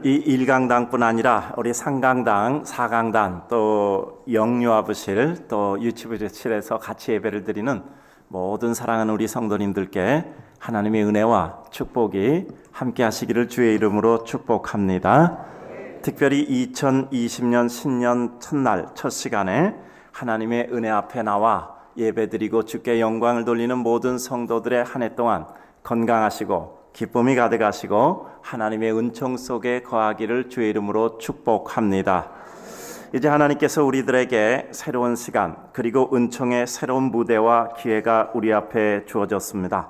이 일강당뿐 아니라 우리 상강당, 사강단, 또 영유아부실, 또 유치부실에서 같이 예배를 드리는 모든 사랑하는 우리 성도님들께 하나님의 은혜와 축복이 함께 하시기를 주의 이름으로 축복합니다. 특별히 2020년 신년 첫날 첫 시간에 하나님의 은혜 앞에 나와 예배드리고 주께 영광을 돌리는 모든 성도들의 한 해 동안 건강하시고 기쁨이 가득하시고 하나님의 은총 속에 거하기를 주의 이름으로 축복합니다. 이제 하나님께서 우리들에게 새로운 시간 그리고 은총의 새로운 무대와 기회가 우리 앞에 주어졌습니다.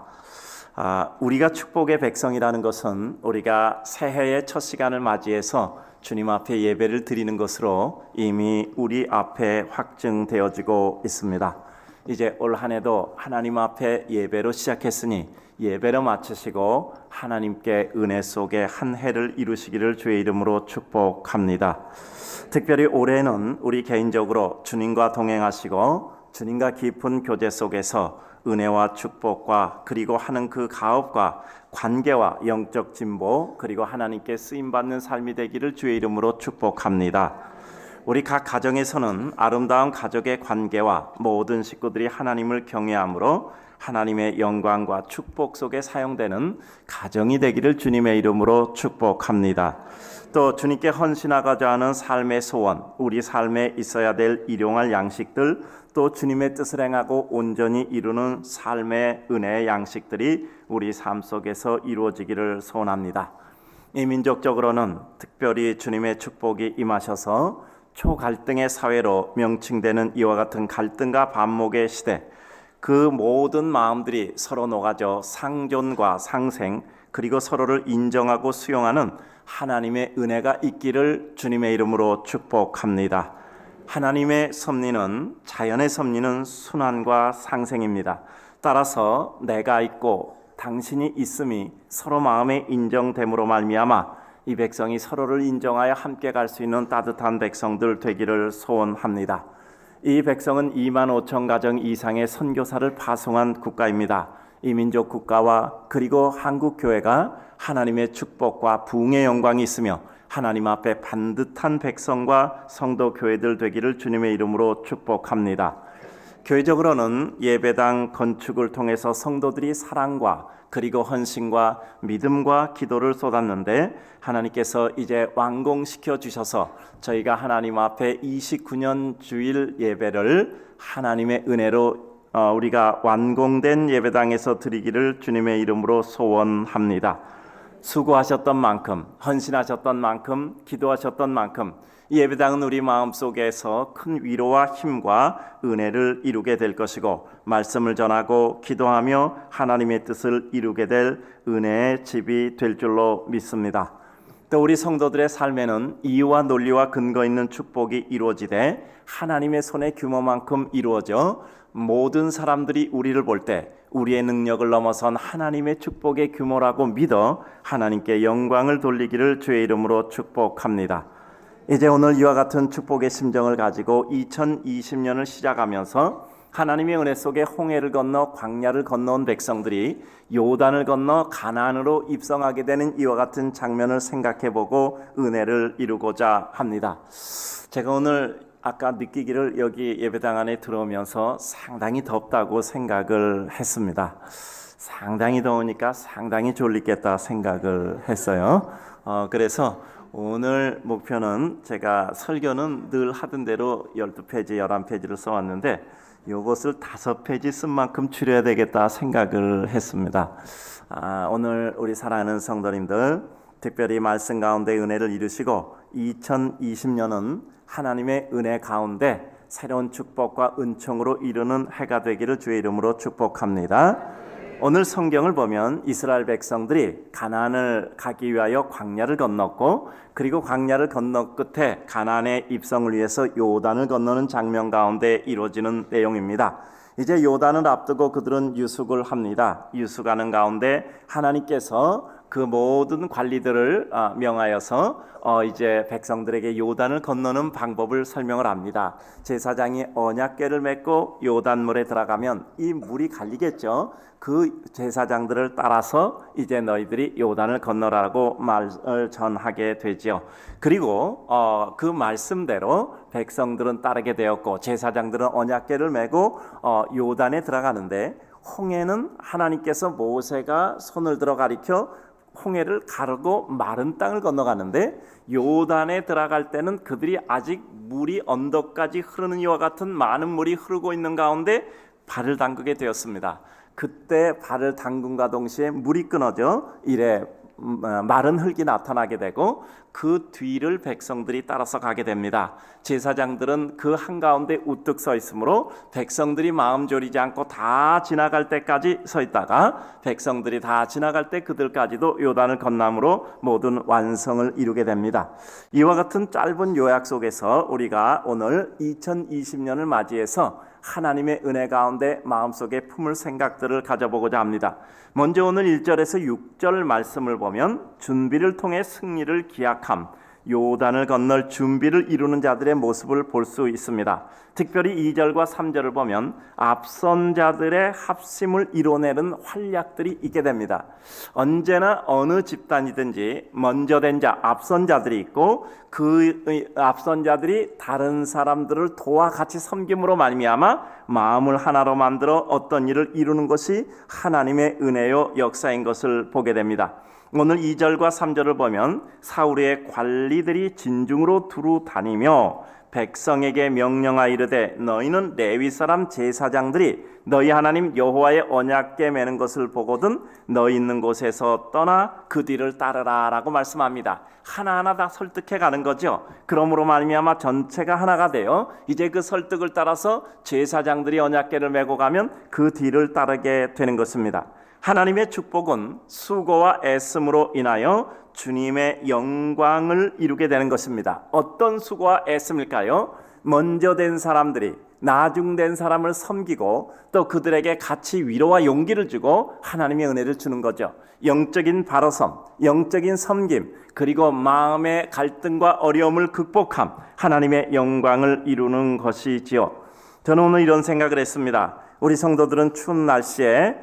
우리가 축복의 백성이라는 것은 우리가 새해의 첫 시간을 맞이해서 주님 앞에 예배를 드리는 것으로 이미 우리 앞에 확증되어지고 있습니다. 이제 올 한 해도 하나님 앞에 예배로 시작했으니 예배로 마치시고 하나님께 은혜 속에 한 해를 이루시기를 주의 이름으로 축복합니다. 특별히 올해는 우리 개인적으로 주님과 동행하시고 주님과 깊은 교제 속에서 은혜와 축복과 그리고 하는 그 가업과 관계와 영적 진보 그리고 하나님께 쓰임받는 삶이 되기를 주의 이름으로 축복합니다. 우리 각 가정에서는 아름다운 가족의 관계와 모든 식구들이 하나님을 경외함으로 하나님의 영광과 축복 속에 사용되는 가정이 되기를 주님의 이름으로 축복합니다. 또 주님께 헌신하고자 하는 삶의 소원, 우리 삶에 있어야 될 일용할 양식들, 또 주님의 뜻을 행하고 온전히 이루는 삶의 은혜의 양식들이 우리 삶 속에서 이루어지기를 소원합니다. 이 민족적으로는 특별히 주님의 축복이 임하셔서 초갈등의 사회로 명칭되는 이와 같은 갈등과 반목의 시대, 그 모든 마음들이 서로 녹아져 상존과 상생 그리고 서로를 인정하고 수용하는 하나님의 은혜가 있기를 주님의 이름으로 축복합니다. 하나님의 섭리는 자연의 섭리는 순환과 상생입니다. 따라서 내가 있고 당신이 있음이 서로 마음에 인정됨으로 말미암아 이 백성이 서로를 인정하여 함께 갈 수 있는 따뜻한 백성들 되기를 소원합니다. 이 백성은 2만 5천 가정 이상의 선교사를 파송한 국가입니다. 이 민족 국가와 그리고 한국 교회가 하나님의 축복과 부흥의 영광이 있으며 하나님 앞에 반듯한 백성과 성도 교회들 되기를 주님의 이름으로 축복합니다. 교회적으로는 예배당 건축을 통해서 성도들이 사랑과 그리고 헌신과 믿음과 기도를 쏟았는데 하나님께서 이제 완공시켜 주셔서 저희가 하나님 앞에 29년 주일 예배를 하나님의 은혜로 우리가 완공된 예배당에서 드리기를 주님의 이름으로 소원합니다. 수고하셨던 만큼, 헌신하셨던 만큼, 기도하셨던 만큼 이 예배당은 우리 마음속에서 큰 위로와 힘과 은혜를 이루게 될 것이고 말씀을 전하고 기도하며 하나님의 뜻을 이루게 될 은혜의 집이 될 줄로 믿습니다. 또 우리 성도들의 삶에는 이유와 논리와 근거 있는 축복이 이루어지되 하나님의 손의 규모만큼 이루어져 모든 사람들이 우리를 볼 때 우리의 능력을 넘어선 하나님의 축복의 규모라고 믿어 하나님께 영광을 돌리기를 주의 이름으로 축복합니다. 이제 오늘 이와 같은 축복의 심정을 가지고 2020년을 시작하면서 하나님의 은혜 속에 홍해를 건너 광야를 건너온 백성들이 요단을 건너 가나안으로 입성하게 되는 이와 같은 장면을 생각해보고 은혜를 이루고자 합니다. 제가 오늘 아까 느끼기를 여기 예배당 안에 들어오면서 상당히 덥다고 생각을 했습니다. 상당히 더우니까 상당히 졸리겠다 생각을 했어요. 그래서 오늘 목표는 제가 설교는 늘 하던 대로 12페이지, 11페이지를 써왔는데 이것을 5페이지 쓴 만큼 줄여야 되겠다 생각을 했습니다. 오늘 우리 사랑하는 성도님들 특별히 말씀 가운데 은혜를 이루시고 2020년은 하나님의 은혜 가운데 새로운 축복과 은총으로 이루는 해가 되기를 주의 이름으로 축복합니다. 오늘 성경을 보면 이스라엘 백성들이 가나안을 가기 위하여 광야를 건넜고 그리고 광야를 건너 끝에 가나안의 입성을 위해서 요단을 건너는 장면 가운데 이루어지는 내용입니다. 이제 요단을 앞두고 그들은 유숙을 합니다. 유숙하는 가운데 하나님께서 그 모든 관리들을 명하여서 이제 백성들에게 요단을 건너는 방법을 설명을 합니다. 제사장이 언약궤를 맺고 요단물에 들어가면 이 물이 갈리겠죠. 그 제사장들을 따라서 이제 너희들이 요단을 건너라고 말을 전하게 되죠. 그리고 그 말씀대로 백성들은 따르게 되었고 제사장들은 언약궤를 메고 요단에 들어가는데, 홍해는 하나님께서 모세가 손을 들어 가리켜 홍해를 가르고 마른 땅을 건너가는데, 요단에 들어갈 때는 그들이 아직 물이 언덕까지 흐르는 이와 같은 많은 물이 흐르고 있는 가운데 발을 담그게 되었습니다. 그때 발을 담금과 동시에 물이 끊어져 이래 마른 흙이 나타나게 되고 그 뒤를 백성들이 따라서 가게 됩니다. 제사장들은 그 한가운데 우뚝 서 있으므로 백성들이 마음 졸이지 않고 다 지나갈 때까지 서 있다가 백성들이 다 지나갈 때 그들까지도 요단을 건남으로 모든 완성을 이루게 됩니다. 이와 같은 짧은 요약 속에서 우리가 오늘 2020년을 맞이해서 하나님의 은혜 가운데 마음속에 품을 생각들을 가져보고자 합니다. 먼저 오늘 1절에서 6절 말씀을 보면 준비를 통해 승리를 기약함, 요단을 건널 준비를 이루는 자들의 모습을 볼 수 있습니다. 특별히 2절과 3절을 보면 앞선 자들의 합심을 이뤄내는 활약들이 있게 됩니다. 언제나 어느 집단이든지 먼저 된 자, 앞선 자들이 있고 그 앞선 자들이 다른 사람들을 도와 같이 섬김으로 말미암아 마음을 하나로 만들어 어떤 일을 이루는 것이 하나님의 은혜요 역사인 것을 보게 됩니다. 오늘 2절과 3절을 보면 사울의 관리들이 진중으로 두루 다니며 백성에게 명령하 이르되 너희는 레위 사람 제사장들이 너희 하나님 여호와의 언약궤 매는 것을 보거든 너희 있는 곳에서 떠나 그 뒤를 따르라 라고 말씀합니다. 하나하나 다 설득해 가는 거죠. 그러므로 말미암아 전체가 하나가 되어 이제 그 설득을 따라서 제사장들이 언약궤를 메고 가면 그 뒤를 따르게 되는 것입니다. 하나님의 축복은 수고와 애씀으로 인하여 주님의 영광을 이루게 되는 것입니다. 어떤 수고와 애씀일까요? 먼저 된 사람들이 나중된 사람을 섬기고 또 그들에게 같이 위로와 용기를 주고 하나님의 은혜를 주는 거죠. 영적인 바로섬, 영적인 섬김, 그리고 마음의 갈등과 어려움을 극복함, 하나님의 영광을 이루는 것이지요. 저는 오늘 이런 생각을 했습니다. 우리 성도들은 추운 날씨에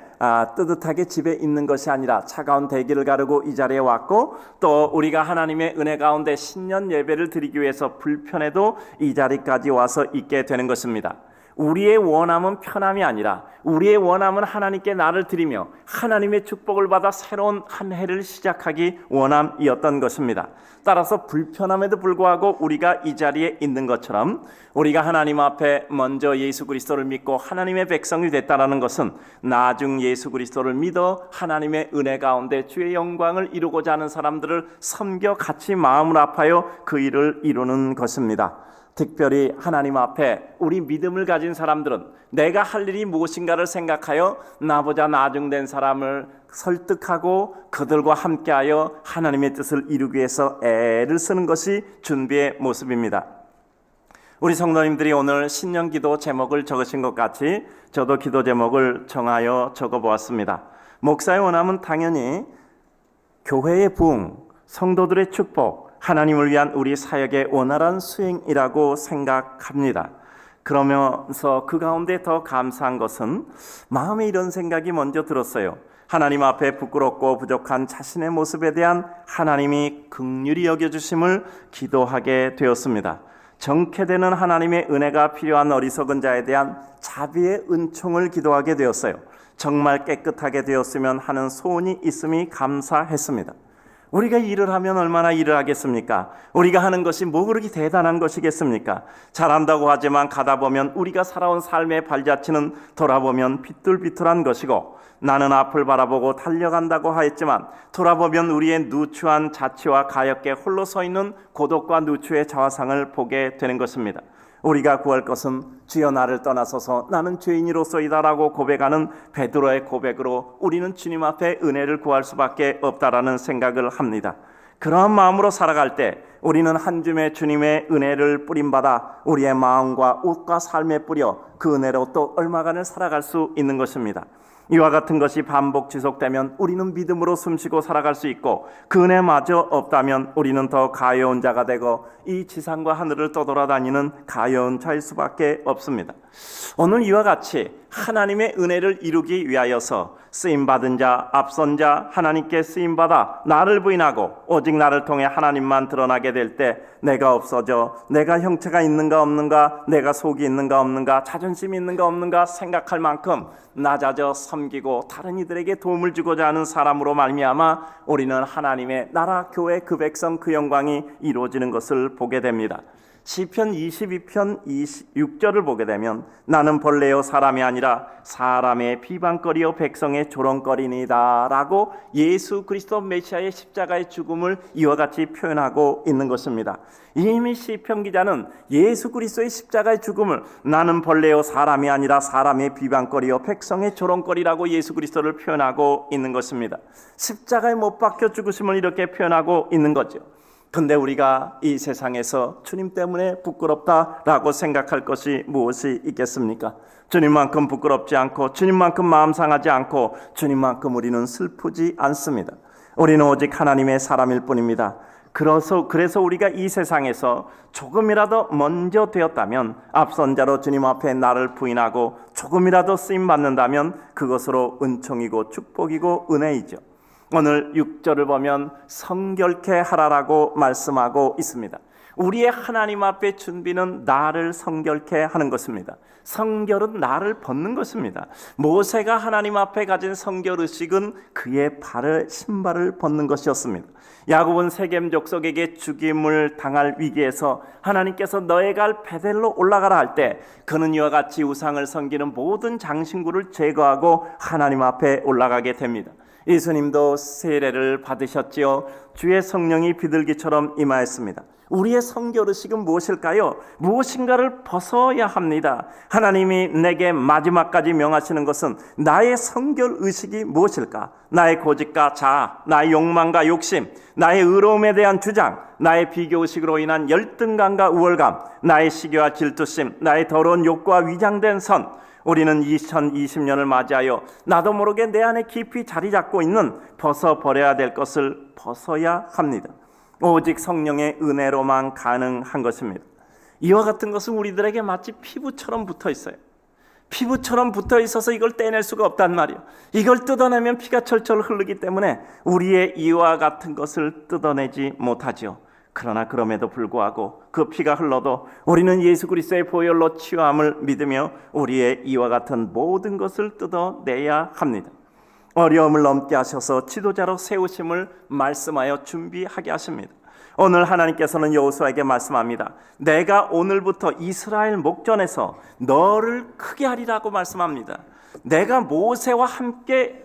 뜨뜻하게 집에 있는 것이 아니라 차가운 대기를 가르고 이 자리에 왔고 또 우리가 하나님의 은혜 가운데 신년 예배를 드리기 위해서 불편해도 이 자리까지 와서 있게 되는 것입니다. 우리의 원함은 편함이 아니라 우리의 원함은 하나님께 나를 드리며 하나님의 축복을 받아 새로운 한 해를 시작하기 원함이었던 것입니다. 따라서 불편함에도 불구하고 우리가 이 자리에 있는 것처럼 우리가 하나님 앞에 먼저 예수 그리스도를 믿고 하나님의 백성이 됐다는 것은 나중 예수 그리스도를 믿어 하나님의 은혜 가운데 주의 영광을 이루고자 하는 사람들을 섬겨 같이 마음을 합하여 그 일을 이루는 것입니다. 특별히 하나님 앞에 우리 믿음을 가진 사람들은 내가 할 일이 무엇인가를 생각하여 나보다 나중된 사람을 설득하고 그들과 함께하여 하나님의 뜻을 이루기 위해서 애를 쓰는 것이 준비의 모습입니다. 우리 성도님들이 오늘 신년기도 제목을 적으신 것 같이 저도 기도 제목을 정하여 적어보았습니다. 목사의 원함은 당연히 교회의 부흥, 성도들의 축복, 하나님을 위한 우리 사역의 원활한 수행이라고 생각합니다. 그러면서 그 가운데 더 감사한 것은 마음에 이런 생각이 먼저 들었어요. 하나님 앞에 부끄럽고 부족한 자신의 모습에 대한 하나님이 긍휼히 여겨주심을 기도하게 되었습니다. 정케되는 하나님의 은혜가 필요한 어리석은 자에 대한 자비의 은총을 기도하게 되었어요. 정말 깨끗하게 되었으면 하는 소원이 있음이 감사했습니다. 우리가 일을 하면 얼마나 일을 하겠습니까? 우리가 하는 것이 뭐 그렇게 대단한 것이겠습니까? 잘한다고 하지만 가다 보면 우리가 살아온 삶의 발자취는 돌아보면 비뚤비뚤한 것이고 나는 앞을 바라보고 달려간다고 하였지만 돌아보면 우리의 누추한 자취와 가엾게 홀로 서 있는 고독과 누추의 자화상을 보게 되는 것입니다. 우리가 구할 것은 주여 나를 떠나소서 나는 죄인이로소이다라고 고백하는 베드로의 고백으로 우리는 주님 앞에 은혜를 구할 수밖에 없다라는 생각을 합니다. 그러한 마음으로 살아갈 때 우리는 한 줌의 주님의 은혜를 뿌림받아 우리의 마음과 옷과 삶에 뿌려 그 은혜로 또 얼마간을 살아갈 수 있는 것입니다. 이와 같은 것이 반복 지속되면 우리는 믿음으로 숨쉬고 살아갈 수 있고, 그 은혜마저 없다면 우리는 더 가여운 자가 되고 이 지상과 하늘을 떠돌아다니는 가여운 자일 수밖에 없습니다. 오늘 이와 같이 하나님의 은혜를 이루기 위하여서 쓰임받은 자, 앞선 자, 하나님께 쓰임받아 나를 부인하고 오직 나를 통해 하나님만 드러나게 될 때 내가 없어져 내가 형체가 있는가 없는가, 내가 속이 있는가 없는가, 자존심이 있는가 없는가 생각할 만큼 낮아져 섬기고 다른 이들에게 도움을 주고자 하는 사람으로 말미암아 우리는 하나님의 나라, 교회, 그 백성, 그 영광이 이루어지는 것을 보게 됩니다. 시편 22편 26절을 보게 되면 나는 벌레요 사람이 아니라 사람의 비방거리요 백성의 조롱거리니다 라고 예수 그리스도 메시아의 십자가의 죽음을 이와 같이 표현하고 있는 것입니다. 이미 시편 기자는 예수 그리스도의 십자가의 죽음을 나는 벌레요 사람이 아니라 사람의 비방거리요 백성의 조롱거리라고 예수 그리스도를 표현하고 있는 것입니다. 십자가에 못 박혀 죽으심을 이렇게 표현하고 있는 거죠. 근데 우리가 이 세상에서 주님 때문에 부끄럽다라고 생각할 것이 무엇이 있겠습니까? 주님만큼 부끄럽지 않고 주님만큼 마음 상하지 않고 주님만큼 우리는 슬프지 않습니다. 우리는 오직 하나님의 사람일 뿐입니다. 그래서 우리가 이 세상에서 조금이라도 먼저 되었다면, 앞선 자로 주님 앞에 나를 부인하고 조금이라도 쓰임받는다면 그것으로 은총이고 축복이고 은혜이죠. 오늘 6절을 보면 성결케 하라라고 말씀하고 있습니다. 우리의 하나님 앞에 준비는 나를 성결케 하는 것입니다. 성결은 나를 벗는 것입니다. 모세가 하나님 앞에 가진 성결의식은 그의 발을, 신발을 벗는 것이었습니다. 야곱은 세겜 족속에게 죽임을 당할 위기에서 하나님께서 너의 갈 베델로 올라가라 할 때 그는 이와 같이 우상을 섬기는 모든 장신구를 제거하고 하나님 앞에 올라가게 됩니다. 예수님도 세례를 받으셨지요. 주의 성령이 비둘기처럼 임하였습니다. 우리의 성결의식은 무엇일까요? 무엇인가를 벗어야 합니다. 하나님이 내게 마지막까지 명하시는 것은 나의 성결의식이 무엇일까? 나의 고집과 자아, 나의 욕망과 욕심, 나의 의로움에 대한 주장, 나의 비교의식으로 인한 열등감과 우월감, 나의 시기와 질투심, 나의 더러운 욕구와 위장된 선. 우리는 2020년을 맞이하여 나도 모르게 내 안에 깊이 자리 잡고 있는 벗어버려야 될 것을 벗어야 합니다. 오직 성령의 은혜로만 가능한 것입니다. 이와 같은 것은 우리들에게 마치 피부처럼 붙어 있어요. 피부처럼 붙어 있어서 이걸 떼낼 수가 없단 말이에요. 이걸 뜯어내면 피가 철철 흐르기 때문에 우리의 이와 같은 것을 뜯어내지 못하죠. 그러나 그럼에도 불구하고 그 피가 흘러도 우리는 예수 그리스도의 보혈로 치유함을 믿으며 우리의 이와 같은 모든 것을 뜯어내야 합니다. 어려움을 넘게 하셔서 지도자로 세우심을 말씀하여 준비하게 하십니다. 오늘 하나님께서는 여호수아에게 말씀합니다. 내가 오늘부터 이스라엘 목전에서 너를 크게 하리라고 말씀합니다. 내가 모세와 함께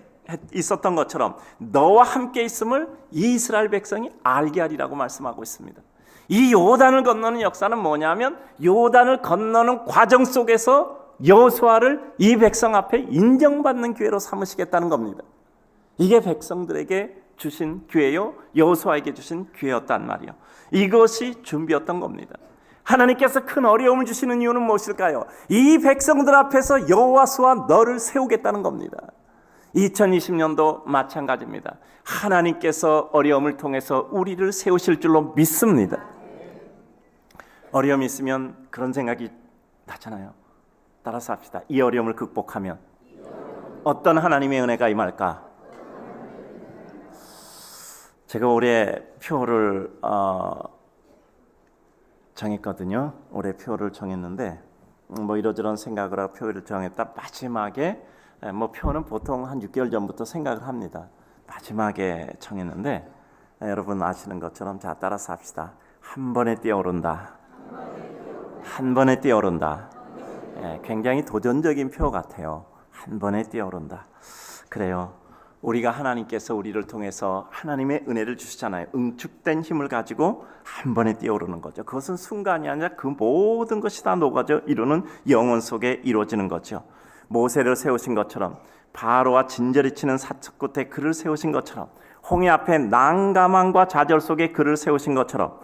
있었던 것처럼 너와 함께 있음을 이 이스라엘 백성이 알게 하리라고 말씀하고 있습니다. 이 요단을 건너는 역사는 뭐냐면 요단을 건너는 과정 속에서 여호수아를 이 백성 앞에 인정받는 기회로 삼으시겠다는 겁니다. 이게 백성들에게 주신 기회요, 여호수아에게 주신 기회였단 말이에요. 이것이 준비였던 겁니다. 하나님께서 큰 어려움을 주시는 이유는 무엇일까요? 이 백성들 앞에서 여호수아 너를 세우겠다는 겁니다. 2020년도 마찬가지입니다. 하나님께서 어려움을 통해서 우리를 세우실 줄로 믿습니다. 어려움이 있으면 그런 생각이 나잖아요. 따라서 합시다. 이 어려움을 극복하면 어떤 하나님의 은혜가 임할까? 제가 올해 표를 정했거든요. 올해 표를 정했는데 뭐 이러저런 생각을 하고 표를 정했다. 마지막에 표는 보통 한 6개월 전부터 생각을 합니다. 마지막에 정했는데 여러분 아시는 것처럼 자 따라서 합시다. 한 번에 뛰어오른다. 한 번에 뛰어오른다. 굉장히 도전적인 표 같아요. 한 번에 뛰어오른다. 그래요. 우리가 하나님께서 우리를 통해서 하나님의 은혜를 주시잖아요. 응축된 힘을 가지고 한 번에 뛰어오르는 거죠. 그것은 순간이 아니라 그 모든 것이 다 녹아져 이루는 영혼 속에 이루어지는 거죠. 모세를 세우신 것처럼, 바로와 진저리 치는 사척 끝에 그를 세우신 것처럼, 홍해 앞에 난감함과 좌절 속에 그를 세우신 것처럼,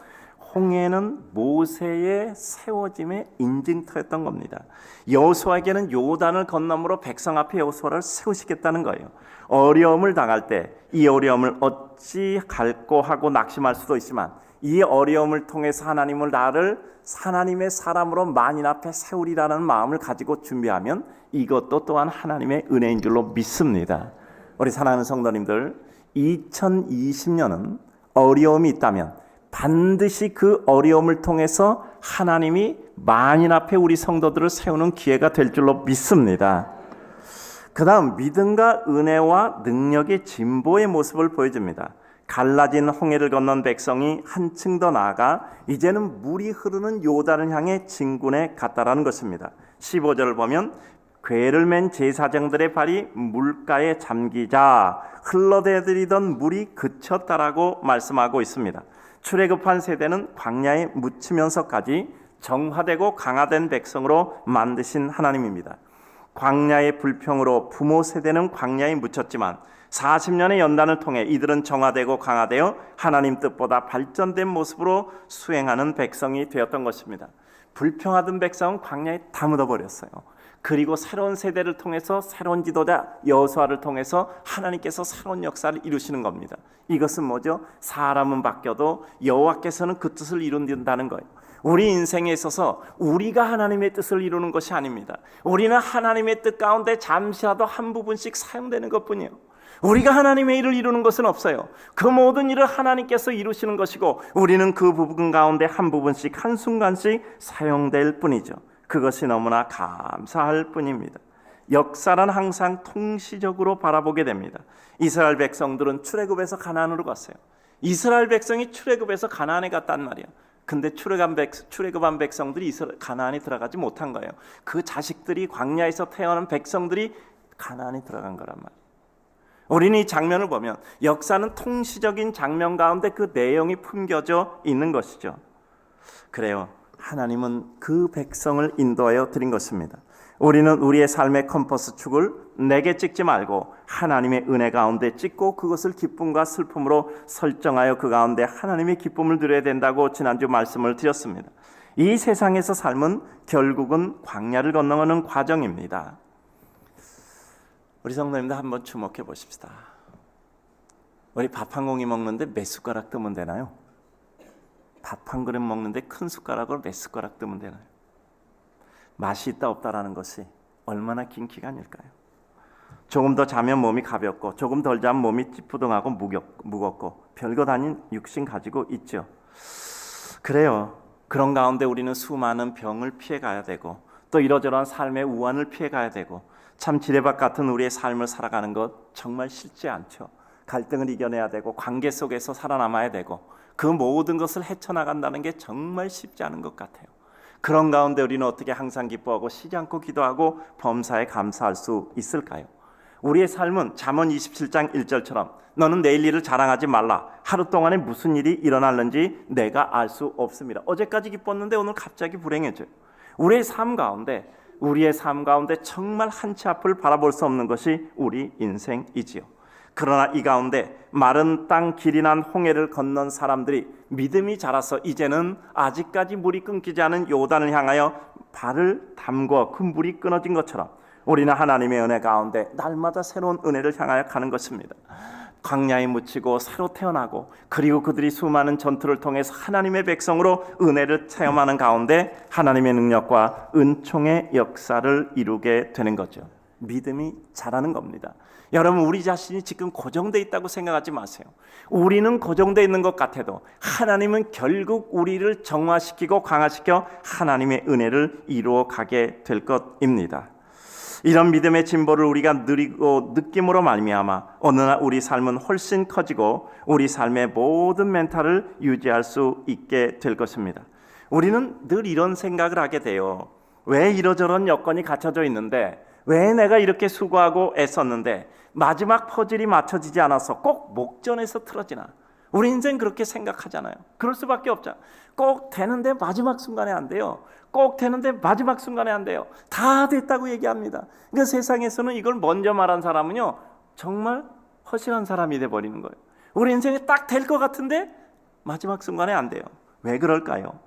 홍해는 모세의 세워짐의 인증터였던 겁니다. 여호수아에게는 요단을 건너므로 백성 앞에 여호수아를 세우시겠다는 거예요. 어려움을 당할 때 이 어려움을 어찌 갈꼬 하고 낙심할 수도 있지만 이 어려움을 통해서 나를 하나님의 사람으로 만인 앞에 세우리라는 마음을 가지고 준비하면 이것도 또한 하나님의 은혜인 줄로 믿습니다. 우리 사랑하는 성도님들, 2020년은 어려움이 있다면 반드시 그 어려움을 통해서 하나님이 만인 앞에 우리 성도들을 세우는 기회가 될 줄로 믿습니다. 그 다음 믿음과 은혜와 능력의 진보의 모습을 보여줍니다. 갈라진 홍해를 건넌 백성이 한층 더 나아가 이제는 물이 흐르는 요단을 향해 진군에 갔다라는 것입니다. 15절을 보면 궤를 맨 제사장들의 발이 물가에 잠기자 흘러대들이던 물이 그쳤다라고 말씀하고 있습니다. 출애굽한 세대는 광야에 묻히면서까지 정화되고 강화된 백성으로 만드신 하나님입니다. 광야의 불평으로 부모 세대는 광야에 묻혔지만 40년의 연단을 통해 이들은 정화되고 강화되어 하나님 뜻보다 발전된 모습으로 수행하는 백성이 되었던 것입니다. 불평하던 백성은 광야에 다 묻어버렸어요. 그리고 새로운 세대를 통해서 새로운 지도자 여호수아를 통해서 하나님께서 새로운 역사를 이루시는 겁니다. 이것은 뭐죠? 사람은 바뀌어도 여호와께서는 그 뜻을 이룬다는 거예요. 우리 인생에 있어서 우리가 하나님의 뜻을 이루는 것이 아닙니다. 우리는 하나님의 뜻 가운데 잠시라도 한 부분씩 사용되는 것뿐이에요. 우리가 하나님의 일을 이루는 것은 없어요. 그 모든 일을 하나님께서 이루시는 것이고 우리는 그 부분 가운데 한 부분씩 한순간씩 사용될 뿐이죠. 그것이 너무나 감사할 뿐입니다. 역사는 항상 통시적으로 바라보게 됩니다. 이스라엘 백성들은 출애굽에서 가나안으로 갔어요. 이스라엘 백성이 출애굽에서 가나안에 갔단 말이야. 근데 출애굽한 백성들이 가나안에 들어가지 못한 거예요. 그 자식들이 광야에서 태어난 백성들이 가나안에 들어간 거란 말이에요. 우리는 이 장면을 보면 역사는 통시적인 장면 가운데 그 내용이 품겨져 있는 것이죠. 그래요. 하나님은 그 백성을 인도하여 드린 것입니다. 우리는 우리의 삶의 컴퍼스 축을 내게 찍지 말고 하나님의 은혜 가운데 찍고 그것을 기쁨과 슬픔으로 설정하여 그 가운데 하나님의 기쁨을 누려야 된다고 지난주 말씀을 드렸습니다. 이 세상에서 삶은 결국은 광야를 건너가는 과정입니다. 우리 성도님들 한번 주목해 보십시다. 우리 밥 한 공기 먹는데 몇 숟가락 뜨면 되나요? 밥 한 그릇 먹는데 큰 숟가락으로 몇 숟가락 뜨면 되나요? 맛이 있다 없다라는 것이 얼마나 긴 기간일까요? 조금 더 자면 몸이 가볍고 조금 덜 자면 몸이 찌뿌둥하고 무겁고 별것 아닌 육신 가지고 있죠. 그래요. 그런 가운데 우리는 수많은 병을 피해가야 되고 또 이러저러한 삶의 우환을 피해가야 되고 참 지뢰밭 같은 우리의 삶을 살아가는 것 정말 쉽지 않죠. 갈등을 이겨내야 되고 관계 속에서 살아남아야 되고 그 모든 것을 헤쳐나간다는 게 정말 쉽지 않은 것 같아요. 그런 가운데 우리는 어떻게 항상 기뻐하고 쉬지 않고 기도하고 범사에 감사할 수 있을까요? 우리의 삶은 잠언 27장 1절처럼 너는 내일 일을 자랑하지 말라. 하루 동안에 무슨 일이 일어날는지 내가 알 수 없습니다. 어제까지 기뻤는데 오늘 갑자기 불행해져요. 우리의 삶 가운데 정말 한치 앞을 바라볼 수 없는 것이 우리 인생이지요. 그러나 이 가운데 마른 땅 길이 난 홍해를 건넌 사람들이 믿음이 자라서 이제는 아직까지 물이 끊기지 않은 요단을 향하여 발을 담궈 그 물이 끊어진 것처럼 우리는 하나님의 은혜 가운데 날마다 새로운 은혜를 향하여 가는 것입니다. 광야에 묻히고 새로 태어나고 그리고 그들이 수많은 전투를 통해서 하나님의 백성으로 은혜를 체험하는 가운데 하나님의 능력과 은총의 역사를 이루게 되는 거죠. 믿음이 자라는 겁니다. 여러분, 우리 자신이 지금 고정되어 있다고 생각하지 마세요. 우리는 고정되어 있는 것 같아도 하나님은 결국 우리를 정화시키고 강화시켜 하나님의 은혜를 이루어 가게 될 것입니다. 이런 믿음의 진보를 우리가 누리고 느낌으로 말미암아 어느 날 우리 삶은 훨씬 커지고 우리 삶의 모든 멘탈을 유지할 수 있게 될 것입니다. 우리는 늘 이런 생각을 하게 돼요. 왜 이러저런 여건이 갖춰져 있는데 왜 내가 이렇게 수고하고 애썼는데 마지막 퍼즐이 맞춰지지 않아서 꼭 목전에서 틀어지나? 우리 인생 그렇게 생각하잖아요. 그럴 수밖에 없잖아. 꼭 되는데 마지막 순간에 안 돼요. 꼭 되는데 마지막 순간에 안 돼요. 다 됐다고 얘기합니다. 그러니까 세상에서는 이걸 먼저 말한 사람은요 정말 허술한 사람이 돼버리는 거예요. 우리 인생에 딱 될 것 같은데 마지막 순간에 안 돼요. 왜 그럴까요?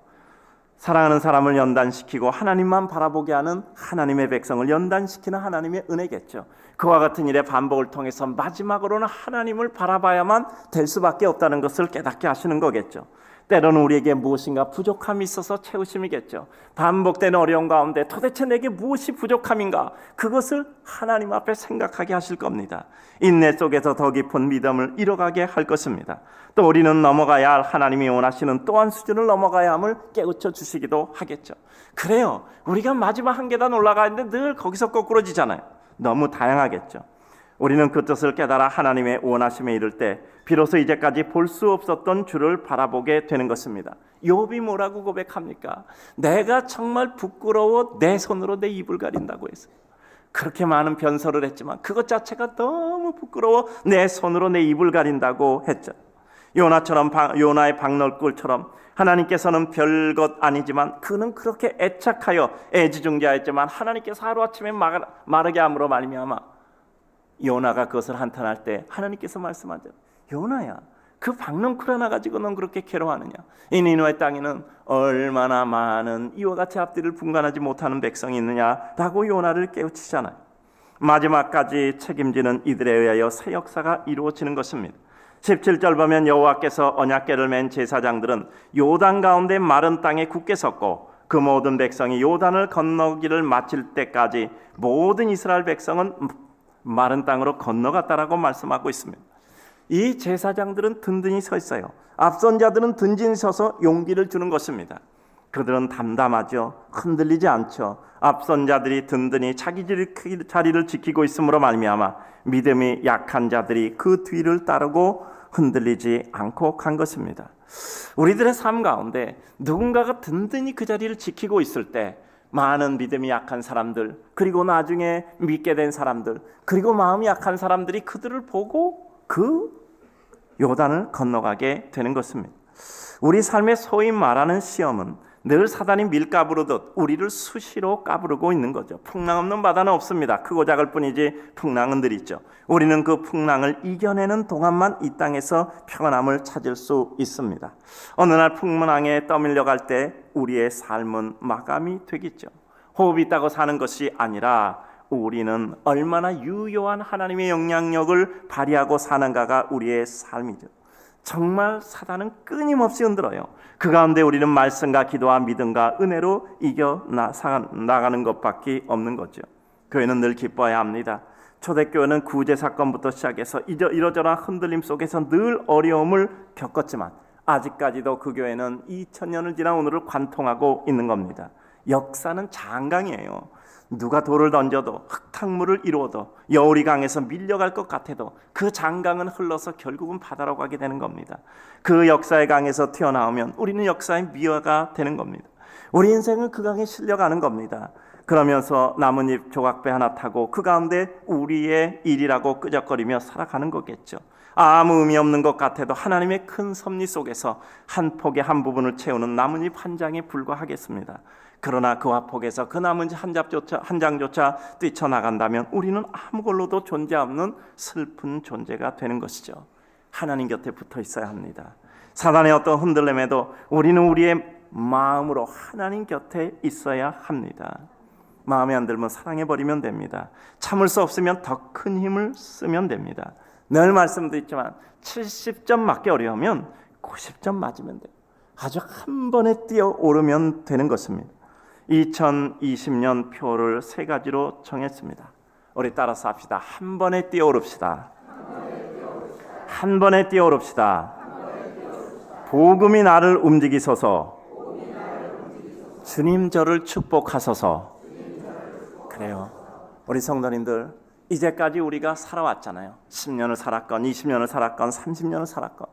사랑하는 사람을 연단시키고 하나님만 바라보게 하는 하나님의 백성을 연단시키는 하나님의 은혜겠죠. 그와 같은 일의 반복을 통해서 마지막으로는 하나님을 바라봐야만 될 수밖에 없다는 것을 깨닫게 하시는 거겠죠. 때로는 우리에게 무엇인가 부족함이 있어서 채우심이겠죠. 반복되는 어려움 가운데 도대체 내게 무엇이 부족함인가? 그것을 하나님 앞에 생각하게 하실 겁니다. 인내 속에서 더 깊은 믿음을 이뤄가게 할 것입니다. 또 우리는 넘어가야 할 하나님이 원하시는 또한 수준을 넘어가야 함을 깨우쳐 주시기도 하겠죠. 그래요. 우리가 마지막 한 계단 올라가는데 늘 거기서 거꾸러지잖아요. 너무 다양하겠죠. 우리는 그 뜻을 깨달아 하나님의 원하심에 이를 때 비로소 이제까지 볼 수 없었던 주를 바라보게 되는 것입니다. 욥이 뭐라고 고백합니까? 내가 정말 부끄러워 내 손으로 내 입을 가린다고 했어요. 그렇게 많은 변설을 했지만 그것 자체가 너무 부끄러워 내 손으로 내 입을 가린다고 했죠. 요나의 박널꿀처럼 하나님께서는 별것 아니지만 그는 그렇게 애착하여 애지중지하였지만 하나님께서 하루아침에 마르게 함으로 말미암아 요나가 그것을 한탄할 때 하나님께서 말씀하죠. 요나야, 그 박넝쿨 하나 가지고 넌 그렇게 괴로워하느냐? 이 니느웨 땅에는 얼마나 많은 이와 같이 앞뒤를 분간하지 못하는 백성이 있느냐라고 요나를 깨우치잖아요. 마지막까지 책임지는 이들에 의하여 새 역사가 이루어지는 것입니다. 17절 보면 여호와께서 언약궤를 맨 제사장들은 요단 가운데 마른 땅에 굳게 섰고 그 모든 백성이 요단을 건너기를 마칠 때까지 모든 이스라엘 백성은 마른 땅으로 건너갔다라고 말씀하고 있습니다. 이 제사장들은 든든히 서 있어요. 앞선 자들은 든든히 서서 용기를 주는 것입니다. 그들은 담담하죠. 흔들리지 않죠. 앞선 자들이 든든히 자기 자리를 지키고 있음으로 말미암아 믿음이 약한 자들이 그 뒤를 따르고 흔들리지 않고 간 것입니다. 우리들의 삶 가운데 누군가가 든든히 그 자리를 지키고 있을 때 많은 믿음이 약한 사람들, 그리고 나중에 믿게 된 사람들, 그리고 마음이 약한 사람들이 그들을 보고 그 요단을 건너가게 되는 것입니다. 우리 삶의 소위 말하는 시험은 늘 사단이 밀가부르듯 우리를 수시로 까부르고 있는 거죠. 풍랑 없는 바다는 없습니다. 크고 작을 뿐이지 풍랑은 늘 있죠. 우리는 그 풍랑을 이겨내는 동안만 이 땅에서 평안함을 찾을 수 있습니다. 어느 날 풍랑에 떠밀려갈 때 우리의 삶은 마감이 되겠죠. 호흡이 있다고 사는 것이 아니라 우리는 얼마나 유효한 하나님의 영향력을 발휘하고 사는가가 우리의 삶이죠. 정말 사단은 끊임없이 흔들어요. 그 가운데 우리는 말씀과 기도와 믿음과 은혜로 이겨나가는 것밖에 없는 거죠. 교회는 늘 기뻐해야 합니다. 초대교회는 구제 사건부터 시작해서 이러저러한 흔들림 속에서 늘 어려움을 겪었지만 아직까지도 그 교회는 2000년을 지난 오늘을 관통하고 있는 겁니다. 역사는 장강이에요. 누가 돌을 던져도 흙탕물을 이루어도 여울이 강에서 밀려갈 것 같아도 그 장강은 흘러서 결국은 바다로 가게 되는 겁니다. 그 역사의 강에서 튀어나오면 우리는 역사의 미화가 되는 겁니다. 우리 인생은 그 강에 실려가는 겁니다. 그러면서 나뭇잎 조각배 하나 타고 그 가운데 우리의 일이라고 끄적거리며 살아가는 거겠죠. 아무 의미 없는 것 같아도 하나님의 큰 섭리 속에서 한 폭의 한 부분을 채우는 나뭇잎 한 장에 불과하겠습니다. 그러나 그 화폭에서 그 나뭇잎 한 장조차 뛰쳐나간다면 우리는 아무걸로도 존재 없는 슬픈 존재가 되는 것이죠. 하나님 곁에 붙어 있어야 합니다. 사단의 어떤 흔들림에도 우리는 우리의 마음으로 하나님 곁에 있어야 합니다. 마음에 안 들면 사랑해버리면 됩니다. 참을 수 없으면 더 큰 힘을 쓰면 됩니다. 늘 말씀드렸지만 70점 맞기 어려우면 90점 맞으면 돼요. 아주 한 번에 뛰어오르면 되는 것입니다. 2020년 표를 세 가지로 정했습니다. 우리 따라서 합시다. 한 번에 뛰어오릅시다. 한 번에 뛰어오릅시다. 복음이 나를 움직이소서. 주님 저를 축복하소서. 그래요. 우리 성도님들 이제까지 우리가 살아왔잖아요. 10년을 살았건 20년을 살았건 30년을 살았건.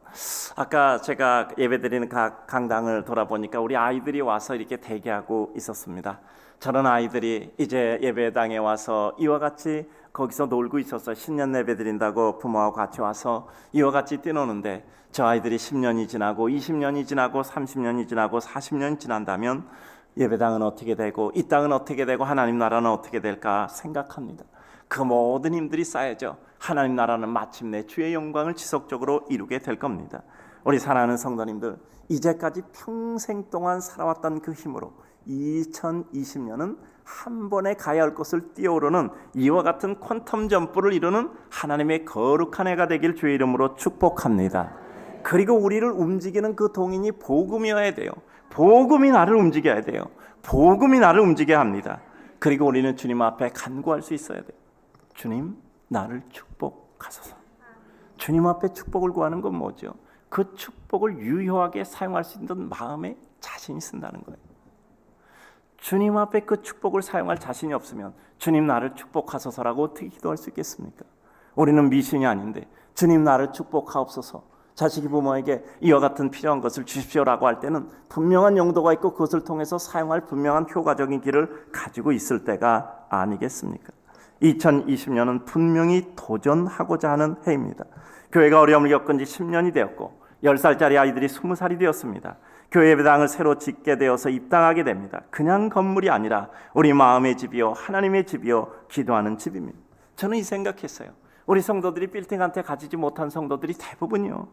아까 제가 예배드리는 각 강당을 돌아보니까 우리 아이들이 와서 이렇게 대기하고 있었습니다. 저런 아이들이 이제 예배당에 와서 이와 같이 거기서 놀고 있었어요. 신년 예배 드린다고 부모하고 같이 와서 이와 같이 뛰노는데 저 아이들이 10년이 지나고 20년이 지나고 30년이 지나고 40년이 지난다면 예배당은 어떻게 되고 이 땅은 어떻게 되고 하나님 나라는 어떻게 될까 생각합니다. 그 모든 힘들이 쌓여져 하나님 나라는 마침내 주의 영광을 지속적으로 이루게 될 겁니다. 우리 사랑하는 성도님들, 이제까지 평생 동안 살아왔던 그 힘으로 2020년은 한 번에 가야 할 곳을 뛰어오르는 이와 같은 퀀텀 점프를 이루는 하나님의 거룩한 해가 되길 주의 이름으로 축복합니다. 그리고 우리를 움직이는 그 동인이 복음이어야 돼요. 복음이 나를 움직여야 돼요. 복음이 나를 움직여야 합니다. 그리고 우리는 주님 앞에 간구할 수 있어야 돼요. 주님, 나를 축복하소서. 주님 앞에 축복을 구하는 건 뭐죠? 그 축복을 유효하게 사용할 수 있는 마음에 자신이 쓴다는 거예요. 주님 앞에 그 축복을 사용할 자신이 없으면 주님 나를 축복하소서라고 어떻게 기도할 수 있겠습니까? 우리는 미신이 아닌데 주님 나를 축복하옵소서, 자식이 부모에게 이와 같은 필요한 것을 주십시오라고 할 때는 분명한 용도가 있고 그것을 통해서 사용할 분명한 효과적인 길을 가지고 있을 때가 아니겠습니까? 2020년은 분명히 도전하고자 하는 해입니다. 교회가 어려움을 겪은 지 10년이 되었고 10살짜리 아이들이 20살이 되었습니다. 교회 예배당을 새로 짓게 되어서 입당하게 됩니다. 그냥 건물이 아니라 우리 마음의 집이요 하나님의 집이요 기도하는 집입니다. 저는 이 생각했어요. 우리 성도들이 빌딩한테 가지지 못한 성도들이 대부분이요,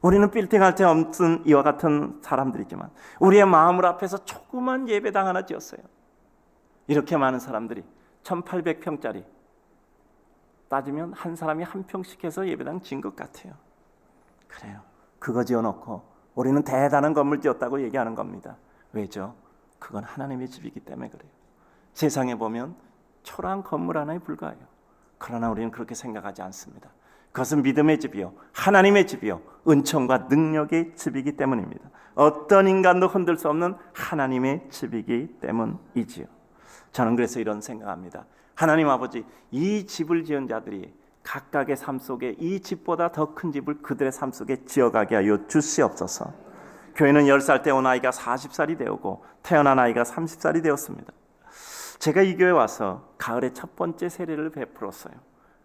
우리는 빌딩할 데 없는 이와 같은 사람들이지만 우리의 마음을 앞에서 조그만 예배당 하나 지었어요. 이렇게 많은 사람들이 1800평짜리 따지면 한 사람이 한 평씩 해서 예배당 지은 것 같아요. 그래요. 그거 지어놓고 우리는 대단한 건물 지었다고 얘기하는 겁니다. 왜죠? 그건 하나님의 집이기 때문에 그래요. 세상에 보면 초라한 건물 하나에 불과해요. 그러나 우리는 그렇게 생각하지 않습니다. 그것은 믿음의 집이요 하나님의 집이요 은총과 능력의 집이기 때문입니다. 어떤 인간도 흔들 수 없는 하나님의 집이기 때문이지요. 저는 그래서 이런 생각합니다. 하나님 아버지, 이 집을 지은 자들이 각각의 삶 속에 이 집보다 더 큰 집을 그들의 삶 속에 지어가게 하여 주시옵소서. 교회는 10살 때 온 아이가 40살이 되었고 태어난 아이가 30살이 되었습니다. 제가 이 교회 와서 가을에 첫 번째 세례를 베풀었어요.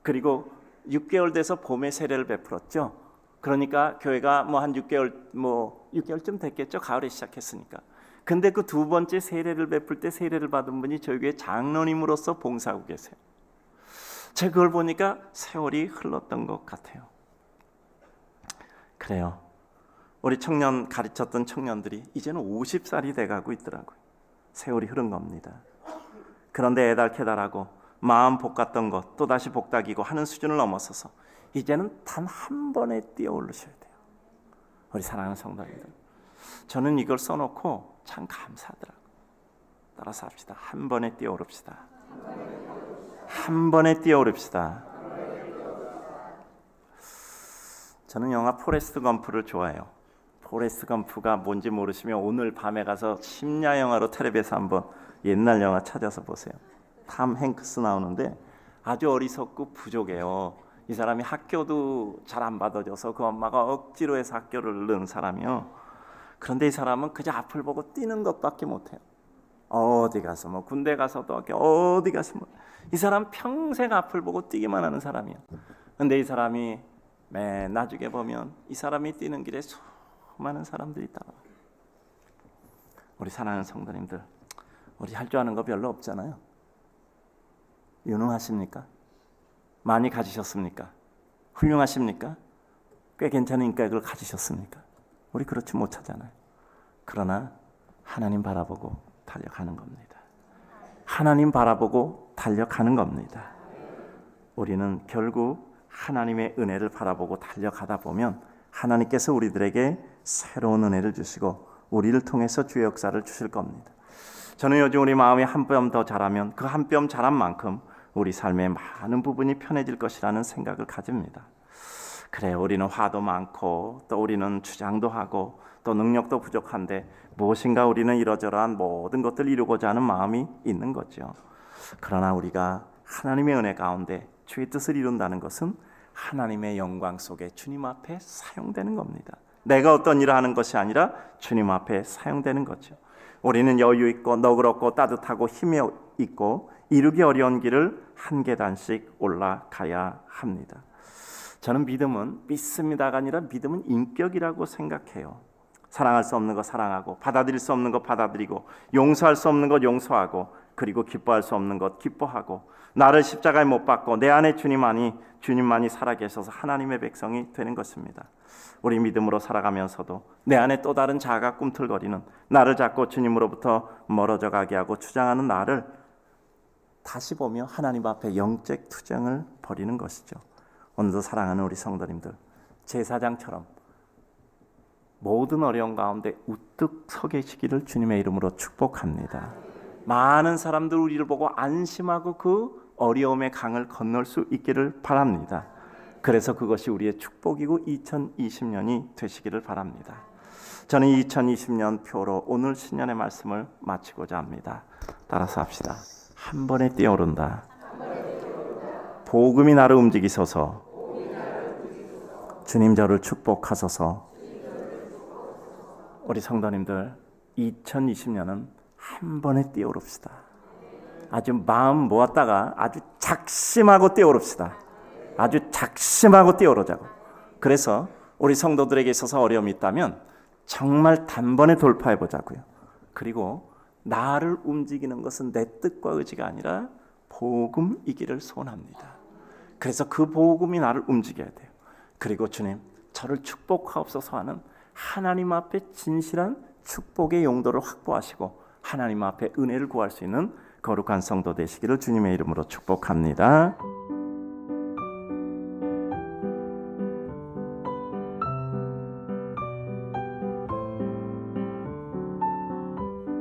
그리고 6개월 돼서 봄에 세례를 베풀었죠. 그러니까 교회가 한 6개월쯤 됐겠죠. 가을에 시작했으니까. 근데 그 두 번째 세례를 베풀 때 세례를 받은 분이 저희 교회 장로님으로서 봉사하고 계세요. 제가 그걸 보니까 세월이 흘렀던 것 같아요. 그래요. 우리 청년 가르쳤던 청년들이 이제는 50살이 돼가고 있더라고요. 세월이 흐른 겁니다. 그런데 애달캐달하고 마음 볶았던 것 또다시 볶다기고 하는 수준을 넘어서서 이제는 단 한 번에 뛰어오르셔야 돼요. 우리 사랑하는 성도님들, 저는 이걸 써놓고 참 감사하더라고요. 따라서 합시다. 한 번에 뛰어오릅시다. 한 번에 뛰어오릅시다. 저는 영화 포레스트 검프를 좋아해요. 포레스트 검프가 뭔지 모르시면 오늘 밤에 가서 심야 영화로 텔레비에서 한번 옛날 영화 찾아서 보세요. 탐 행크스 나오는데 아주 어리석고 부족해요. 이 사람이 학교도 잘 안 받아줘서 그 엄마가 억지로 해서 학교를 넣은 사람이요. 그런데 이 사람은 그저 앞을 보고 뛰는 것밖에 못해요. 어디 가서 군대 가서도 어디 가서 이 사람 평생 앞을 보고 뛰기만 하는 사람이에요. 그런데 이 사람이 맨 나중에 보면 이 사람이 뛰는 길에 수많은 사람들이 따라. 우리 사랑하는 성도님들, 우리 할 줄 아는 거 별로 없잖아요. 유능하십니까? 많이 가지셨습니까? 훌륭하십니까? 꽤 괜찮은 인격을 가지셨습니까? 우리 그렇지 못하잖아요. 그러나 하나님 바라보고 달려가는 겁니다. 하나님 바라보고 달려가는 겁니다. 우리는 결국 하나님의 은혜를 바라보고 달려가다 보면 하나님께서 우리들에게 새로운 은혜를 주시고 우리를 통해서 주의 역사를 주실 겁니다. 저는 요즘 우리 마음이 한 뼘 더 자라면 그 한 뼘 자란 만큼 우리 삶의 많은 부분이 편해질 것이라는 생각을 가집니다. 그래, 우리는 화도 많고 또 우리는 주장도 하고 또 능력도 부족한데 무엇인가 우리는 이러저러한 모든 것들을 이루고자 하는 마음이 있는 거죠. 그러나 우리가 하나님의 은혜 가운데 주의 뜻을 이룬다는 것은 하나님의 영광 속에 주님 앞에 사용되는 겁니다. 내가 어떤 일을 하는 것이 아니라 주님 앞에 사용되는 거죠. 우리는 여유 있고 너그럽고 따뜻하고 힘이 있고 이루기 어려운 길을 한 계단씩 올라가야 합니다. 저는 믿음은 믿습니다가 아니라 믿음은 인격이라고 생각해요. 사랑할 수 없는 거 사랑하고 받아들일 수 없는 거 받아들이고 용서할 수 없는 거 용서하고 그리고 기뻐할 수 없는 것 기뻐하고, 나를 십자가에 못 박고 내 안에 주님만이 살아계셔서 하나님의 백성이 되는 것입니다. 우리 믿음으로 살아가면서도 내 안에 또 다른 자아가 꿈틀거리는, 나를 자꾸 주님으로부터 멀어져 가게 하고 주장하는 나를 다시 보며 하나님 앞에 영적 투쟁을 벌이는 것이죠. 오늘도 사랑하는 우리 성도님들, 제사장처럼 모든 어려움 가운데 우뚝 서 계시기를 주님의 이름으로 축복합니다. 많은 사람들 우리를 보고 안심하고 그 어려움의 강을 건널 수 있기를 바랍니다. 그래서 그것이 우리의 축복이고 2020년이 되시기를 바랍니다. 저는 2020년 표로 오늘 신년의 말씀을 마치고자 합니다. 따라서 합시다. 한 번에 뛰어오른다. 복음이 나를 움직이소서. 주님 저를 축복하소서. 우리 성도님들, 2020년은 한 번에 뛰어오릅시다. 아주 마음 모았다가 아주 작심하고 뛰어오릅시다. 아주 작심하고 뛰어오르자고. 그래서 우리 성도들에게 있어서 어려움이 있다면 정말 단번에 돌파해 보자고요. 그리고 나를 움직이는 것은 내 뜻과 의지가 아니라 복음이기를 소원합니다. 그래서 그 복음이 나를 움직여야 돼요. 그리고 주님, 저를 축복하옵소서 하는 하나님 앞에 진실한 축복의 용도를 확보하시고 하나님 앞에 은혜를 구할 수 있는 거룩한 성도 되시기를 주님의 이름으로 축복합니다.